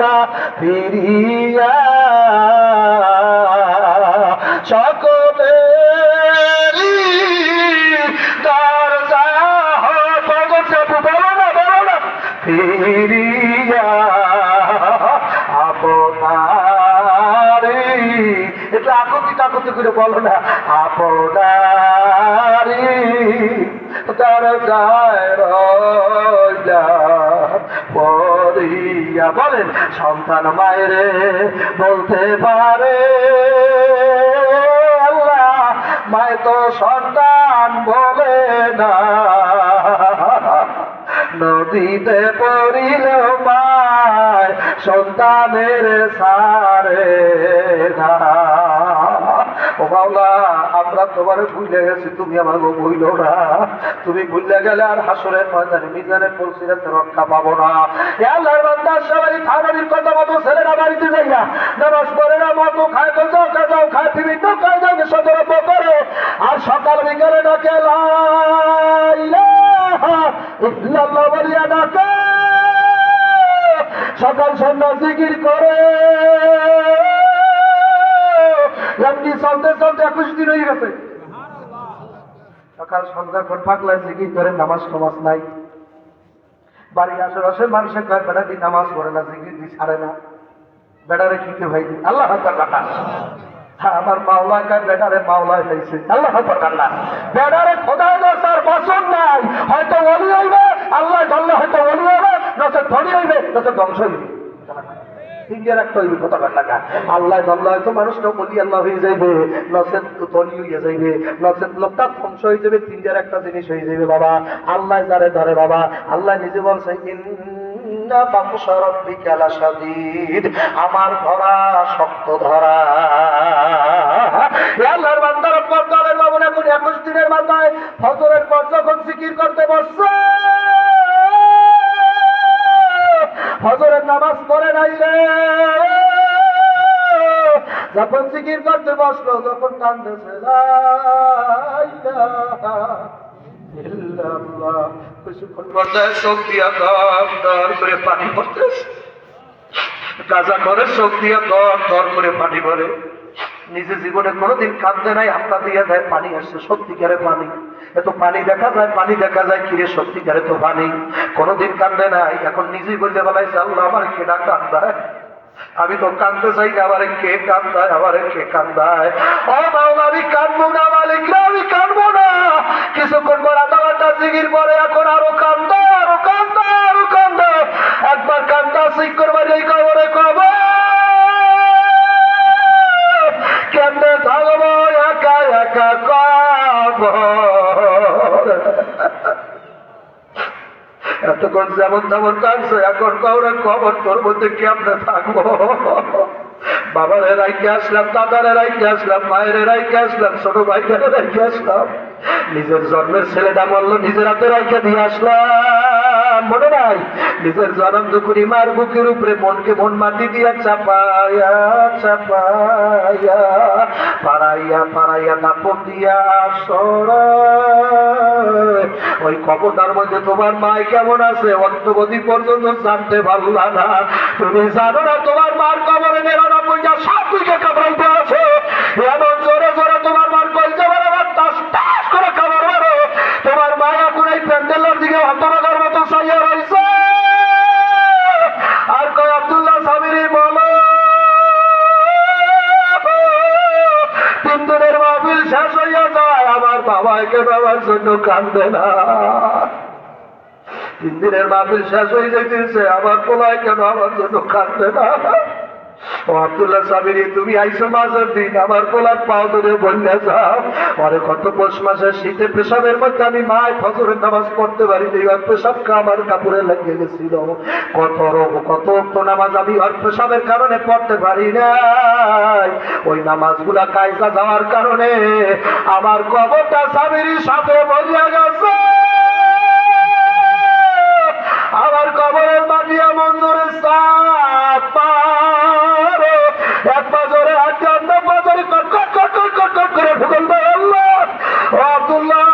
মাওলা ফিরিয়া সকলে দরজা বলো না ফিরিয়া আপনারি এটা আকতি করে বলো না আপনারি দরজায় রইলা পড়িয়া বলেন সন্তান মায়েরে বলতে পারে আল্লাহ মায় তো সন্তান বলে না নদীতে পড়িল মায় সন্তানের সারে না ও মাওলা আমরা তোমারে ভুলে গেছি তুমি আমার ভুইল না তুমি ভুলে গেলে আর হাসরের ময়দানে মিজানের পরিস্থিতিতে রক্ষা পাবো না আল্লাহর বান্দা সবাই থানার কথা মতো ছেলেরা বাড়িতে যাই না নামাজ পড়ে না মতো খায় তো যাও খায় বিভিন্ন কায়দাকে সতর্ক করে আর সকাল বিকালে ডাকে লা ইলাহা ইল্লাল্লাহ বলিয়া ডাকে সকাল সন্ধ্যা জিকির করে এমনি চলতে 21 দিন হয়ে গেছে সকাল সন্ধ্যা কোন পাগলা জিকির করে নামাজ টামাজ নাই বাড়ির আশেপাশে মানুষের কয় বেড়া দিন নামাজ পড়ে না জিকির দি ছাড়ে না বেড়ারে কিতে ভাই আল্লাহ কথা হ্যাঁ আমার মাওলা কার বেটারে মাওলায় হয়েছে আল্লাহ না বেটারে খোদায় দরকার বছর নাই হয়তো ওলি হইবে আল্লাহ ধরলে হয়তো ওলি হবে নচেত ধনী হইবে নচেত ধ্বংস হইবে তিনটে রাখতে হইবে কথা টাকা আল্লাহ ধরলে হয়তো মানুষটা ওলি আল্লাহ হয়ে যাইবে নচেত ধনী হইয়া যাইবে নচেত লোকটা ধ্বংস হয়ে যাবে তিনটার একটা জিনিস হয়ে যাবে বাবা আল্লাহ যারে ধরে বাবা আল্লাহ নিজে বলছে আমার ধরা শক্ত ধরা আল্লাহর বান্দার পর্দারের বাবুরা কোন 21 দিনের মাথায় ফজরের পর যখন জিকির করতে বসছে ফজরের নামাজ পড়ে নাই রে যখন জিকির করতে বসলো যখন কান্দেছে পানি পড়তেছে গাজা করে চোখ দিয়ে দর করে পানি পড়ে নিজে জীবনে কোনোদিন কাঁদতে নাই হাতটা দিয়ে দেয় পানি আসছে সত্যিকারে পানি এত পানি দেখা যায় কিরে সত্যিকারে তো পানি কোনোদিন কান্দে নাই এখন নিজেই বলতে বেলাইছে আল্লাহ আমার কেনা কান্দায় আমি তো কান্দতে চাই না আবার কে কান্দায় ও মাওলা আমি কাঁদবো না মালিক আমি কাঁদবো না কিছুক্ষণ পর আধা ঘন্টা জিকির পরে এখন আরো কান্দা একবার কান্দা শিখ করবার এই কবরে কবে কেমনে থাকবো একা এতক্ষণ যেমন তেমন কাঁদছে এখন কাউরে খবর করবো তো কেমনে থাকবো বাবারে রাইকে আসলাম দাদারে রাইকে আসলাম মায়ের রাইকে আসলাম ছোট ভাইকে রাইকে আসলাম নিজের জন্মের ছেলেটা বললো নিজের হাতে রাইকে দিয়ে আসলাম মনে নাই নিজের জন্ম দুপুরি মার বুকের উপরে মনকে মন মাটি দিয়া চাপাইয়া পাড়াইয়া দাপন দিয়া ওই খবরটার মধ্যে তোমার মায় কেমন আছে অন্তবধি পর্যন্ত জানতে পারলা না তুমি জানো না তোমার মার কবরে 99 সব দিকে কামড়াইতে আছে এমন জোরে তোমার মার কলজা বারবার টাস করে কামড় মারো তোমার মা এখন এই প্যান্ডেলের দিকে হতবাগার মতো চাইয়া রয়েছে আর কয় আব্দুল্লাহ সাবিরি বলো 3 দিনের মাহফিল শেষ হইয়া যায় আমার বাবাকে কেন আমার জন্য কান্দে না 3 দিনের মাহফিল শেষ হয়ে যাইতেছে আমার পোলায় কেন আমার জন্য কান্দে না ও আব্দুল্লাহ সাবিরি তুমি আইসো মাসের দিন আমার পোলার পাও ধরে বললে যাও পরে কত পৌষ মাসের শীতে পেশাবের মধ্যে আমি মায় ফজরের নামাজ পড়তে পারি পেশাবটা আমার কাপড়ে লেগে গেছিল কত নামাজ আমি আর পেশাবের কারণে পড়তে পারি নাই ওই নামাজগুলা কায়দা যাওয়ার কারণে আমার কবরটা সাবিরির সাথে মরিয়া গেছে আমার কবরের মাটি এমন জোরে এক পাজরে হাতে অন্য পাজরে কট করে ঢুকল আল্লাহ ও আব্দুল্লাহ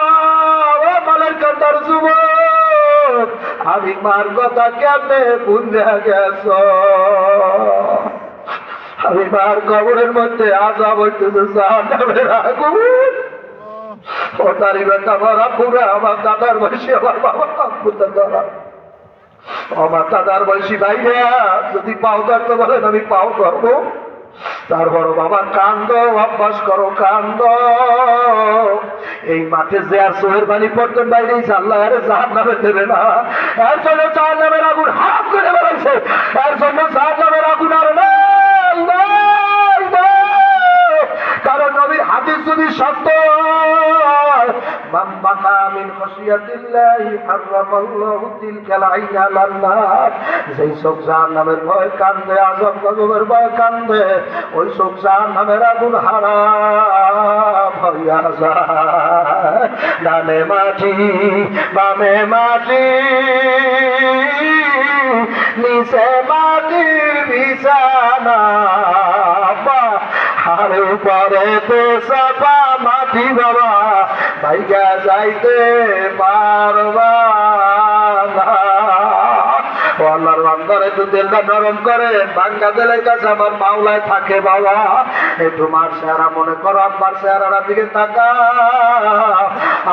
ও মালের কান্দার যুবক আমি আমি মার কথা কেমনে ভুলে গেছ? আমি মার কবরের মধ্যে আযাব হইতেছে জাহান্নামের আগুন। ও তারি বেটা মারা পুরা আমার দাদার বয়সী আমার বাবা ধরা, আমার দাদার বয়সী ভাইরা যদি পাও ধরতে বলেন আমি পাও ধরবো। তারপর বাবা কান্দ, অভ্যাস করো কান্দ। এই মাঠে যে আর সোহের বাণী পড়তেন বাইরে আল্লাহ আরে জাহান্নামে দেবে না, এর জন্য জাহান্নামের আগুন হাত করে বেড়াইছে, এর জন্য জাহান্নামের আগুন আর নাই, নাই, নাই। কারণ নবীর হাদিস যদি সত্য মান বাকা মিন খাশিয়াতিল্লাহি হারামাল্লাহু তিলকাল আইনা আলান নার, যেই চোখ জাহান্নামের ভয় কান্দে, আযাব গজবের ভয় কান্দে, ওই চোখ জাহান্নামের আগুন হারাম হইয়া যায়। ডানে মাটি বামে মাটি নিচে মাটি বিছানা, হারে উপরে তো চাপা মাটি বাবা ভাইগা যাইতে পারবা না। আল্লাহর বান্দার একটু দিলটা নরম করে, ভাঙ্গা দিলের কাছে আমার মাওলায় থাকে বাবা। একটু মার চেহারা মনে করো, আব্বার চেহারার দিকে তাকা।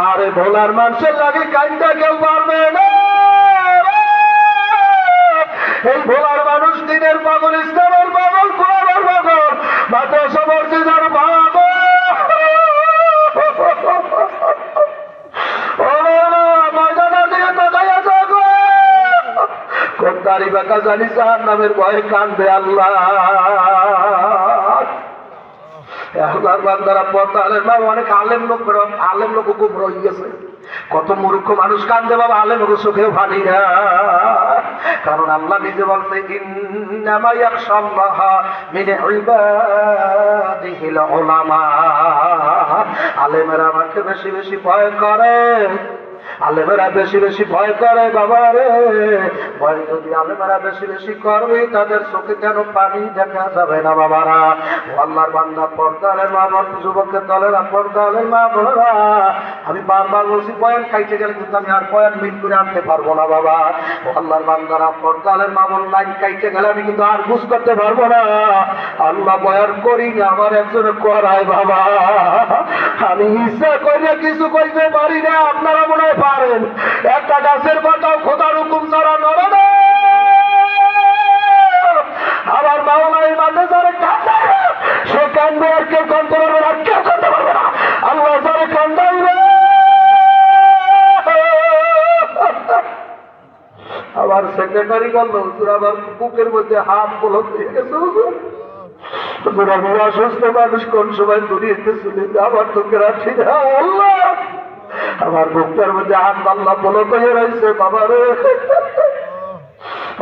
আরে ভোলার মানুষের লাগে কাইন্দা কেউ পারবে না। এই ভোলার মানুষ দিনের পাগল, ইসলামের পাগল, কোরআনের পাগল, মাদ্রাসা মসজিদের পাগল। কোন দাড়ি বাঁকা জানি জাহান্নামের ভয়ে কান্দে আল্লাহ। আল্লাহর বান্দারা পর্দালের মা অনেক আলেম লোক গুমর হয়ে গেছে। কত মূর্খ মানুষ কান্দে বাবা, আলেম লোক চোখেও ভালি না। কারণ আল্লাহ নিজে বলছে ইন্নামা ইয়াখশাল্লাহা মিন ইবাদিহিল উলামা। আলেমেরা আমাকে বেশি বেশি ভয় করে, আলেমেরা বেশি বেশি ভয় করে বাবা রে। ভয় যদি আলেমেরা বেশি বেশি করবে, তাদের চোখে কেন পানি দেখা যাবে না বাবারা। আল্লাহর বান্দা পর্দালের মা বোন, যুবকের দলেরা পর্দালের মা বোনেরা, আমি বারবার বলছি বয়ান খাইতে গেলে কিন্তু আমি আর বয়ান মিট করে আনতে পারবো না বাবা। আল্লাহর বান্দারা পর্দালের মা বোন লাইন খাইতে গেলে আমি কিন্তু আর বুঝ করতে পারবো না। আল্লাহ বয়ান করি না, আমার একজনে করায় বাবা। আমি ইচ্ছা করিয়া কিছু কইতে পারি না, আপনারা মনে হয় পারেন। একটা গাছের পাতাও খোদার হুকুম ছাড়া নড়ে না। আমার মাওলাই মাঝে যারা কান্দায় সে কান্দে, আর কেউ কান্দতে পারবে না, কেউ কান্দতে পারবে না। আল্লাহ যারা কান্দাইবে, আমার সেক্রেটারি বলল হুজুর আমার বুকের মধ্যে হাত বলক দিয়ে গেছে। হুজুর আমি অসুস্থ মানুষ, কোন সময় দুনিয়াতে চলে যায় আমার তোকে রাখি না। আল্লাহ আমার বুকটার মধ্যে হাত আল্লাহ বলক হয়ে রয়েছে বাবা রে।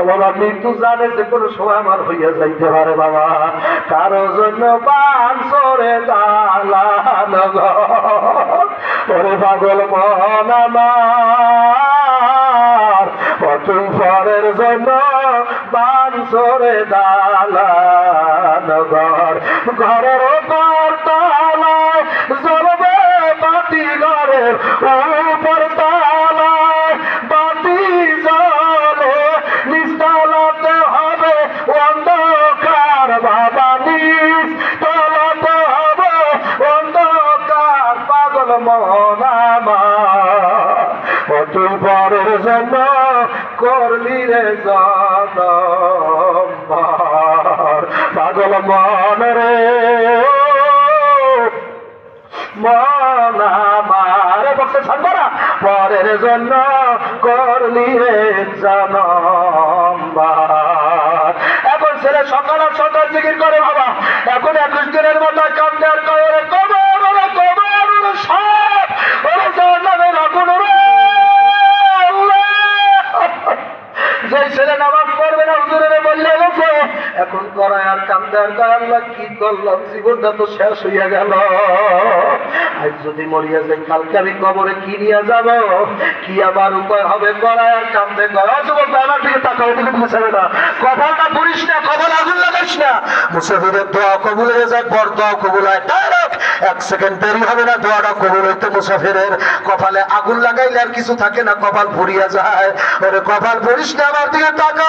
বাবা মৃত্যু জানে যে কোনো সময় আমার হইয়া যাইতে পারে বাবা। কারো জন্য বাঁশরে দালান ওরে পাগল মন আমার, অতুল ফরের জন্য বাঁশরে দালান ঘর, ঘরের উপর তালায় জ্বলবে বাতি, ঘরের উপর তালায় বাতি জ্বলে, নিচতলাতে হবে অন্ধকার বাবা, নিচ তলাতে হবে অন্ধকার। পাগল মন আমার, অতুল পরের জন্য করলি রে জনম, পাগল মন রে মন আমার, বসে ছাড়বা পরের জন্য করলি রে জনম। এখন ছেলে সকাল আর সকাল জিকির করে বাবা, এখন 21 দিনের মাথায় কান্দে আর কয় ওরে কবর, ওরে কবর, ওরে সব, ওরে জাহান্নামের আগুন রে। যে ছেলে নামাজ পড়বে না হুজুরে বললে গেছে, এখন করায় আর কান্দে আর কয় আল্লাহ কি করলাম, জীবনটা তো শেষ হইয়া গেল। আজ যদি মরিয়া যাই, কালকে আমি কবরে কি নিয়ে যাব, কি আবার উপায় হবে, করায় আর কান্দে কয়। যুবক আমার দিকে তাকাও, দিকে মুছাবে না, কপালটা পুরিস না, কপাল আগুন লাগাইস না। মুসাফিরের দোয়া কবুল হয়ে যায়, বর দোয়া কবুল হয়। ডাইরেক্ট এক সেকেন্ড দেরি হবে না, দোয়াটা কবুল হইতে মুসাফিরের কপালে আগুন লাগাইলে আর কিছু থাকে না, কপাল পুড়িয়া যায়। ওরে কপাল পুড়িস না, আমার দিকে তাকা।